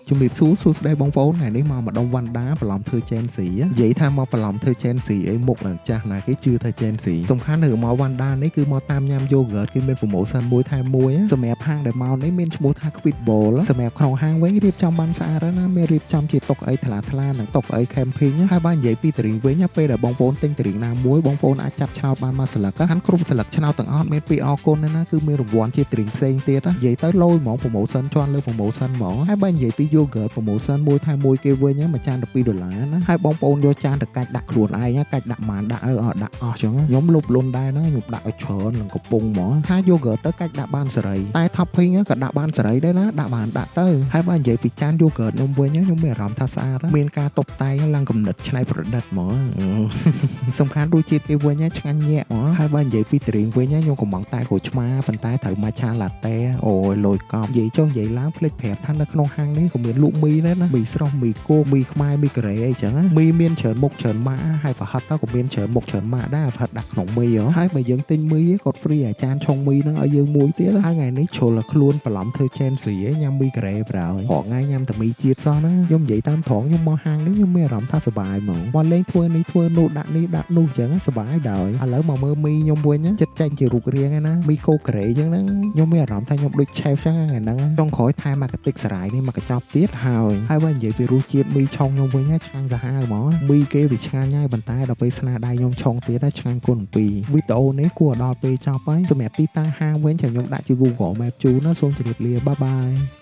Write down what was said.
ជំរាបសួរសួស្តីបងប្អូនថ្ងៃនេះមកម្ដងវ៉ាន់ដាបន្លំធ្វើជេនស៊ីនិយាយថាមកបន្លំធ្វើជេនស៊ីអីមុខនឹងចាស់ណាគេជឿថាជេនស៊ីសំខាន់នៅមកវ៉ាន់ដានេះគឺមកតាមញ៉ាំ yogurt គេមាន promotion មួយថែមមួយសម្រាប់ហាងដែលមកនេះមានឈ្មោះថា Quid Bowl សម្រាប់ក្នុងហាងវិញរៀបចំបានស្អាតណាមានរៀបចំជាតុអីថ្លាថ្លានិងតុអី camping ហើយបើនិយាយពីតរៀងវិញពេលដែលបងប្អូនទិញតរៀងណាមួយបងប្អូនអាចចាប់ឆ្នោតបានមកស្លឹកហាន់គ្រប់ស្លឹកឆ្នោតទាំងអស់មានពីអរគុណណាគឺមានរង្វាន់ជាតរៀងផ្សេងទៀតនិយាយទៅលយហ្មង promotion ជាន់លើ promotion ហ្មងហើយបើនិយាយពី yogurt promotion មួយថែមមួយគេវិញមួយចាន$12ណាហើយបងប្អូនយកចានទៅកាច់ដាក់ខ្លួនឯងកាច់ដាក់ម៉ានដាក់ដាក់អស់ចឹងខ្ញុំលុបលុនដែរណាខ្ញុំដាក់ឲ្យច្រើននឹងកំពុងហ្មងថា yogurt ទៅកាច់ដាក់បានសេរីតែ topping ក៏ដាក់បានសេរីដែរណាដាក់បានដាក់ទៅហើយបើនិយាយពីចាន yogurt ខ្ញុំវិញខ្ញុំមានអារម្មណ៍ថាស្អាតមានការតុបតែងឡើងកំណត់ច្នៃប្រឌិតហ្មងសំខាន់រសជាតិគេវិញឆ្ងាញ់ញាក់ហ្មងហើយបើនិយាយពីតរៀងវិញខ្ញុំកំងតែក្រូចឆ្មាប៉ុន្តែត្រូវ matcha latte អូយលយកប់និយាយចុះនិយាយឡើងភ្លេចប្រាប់ថានៅក្នុងហាងនេះក៏មានលក់មីដែរណាមីស្រស់មីគោមីខ្មែរមីកូរ៉េអីចឹងមីមានច្រើនមុខច្រើនម៉ាកហើយប្រហិតក៏មានច្រើនមុខច្រើនម៉ាកដែរប្រហិតដាក់ក្នុងមីហើយបើយើងទិញមីគាត់ free អាចារ្យឆុងមីហ្នឹងឲ្យយើងមួយទៀតហើយថ្ងៃនេះជ្រុលខ្លួនបន្លំធ្វើជេនស៊ីញ៉ាំមីកូរ៉េប្រហើយរកថ្ងៃញ៉ាំតែមីជាតិសោះណាខ្ញុំនិយាយតាមត្រង់ខ្ញុំមកហាងនេះខ្ញុំមានអារម្មណ៍ថាសប្បាយហ្មងមកលេងធ្វើនេះធ្វើនោះដាក់នេះដាក់នោះចឹងសប្បាយដែរឥឡូវមកមើលមីខ្ញុំវិញចិត្តចាញ់ជារូបរាងឯណាមីកូកូរ៉េចឹងហ្នឹងខ្ញុំមានអារម្មណ៍ថាខ្ញុំដូច chef ចឹងថ្ងៃហ្នឹងចុងក្រោយថែមមកកាតិកសារាយនេះមកកញ្ចប់ទៀតហើយបើនិយាយពីរសជាតិមីឆុងខ្ញុំវិញឆ្ងាញ់សាហាវហ្មងមីគេវាឆ្ងាញ់ហើយប៉ុន្តែដល់ពេលស្នាដៃខ្ញុំឆុងទៀតឆ្ងាញ់គុណពីរវីដេអូនេះគួរដល់ពេលចប់ហើយសម្រាប់ទីតាំងហាងវិញចាំខ្ញុំដាក់ជា Google Map ជូនណាសូមជម្រាបលាបាយបាយ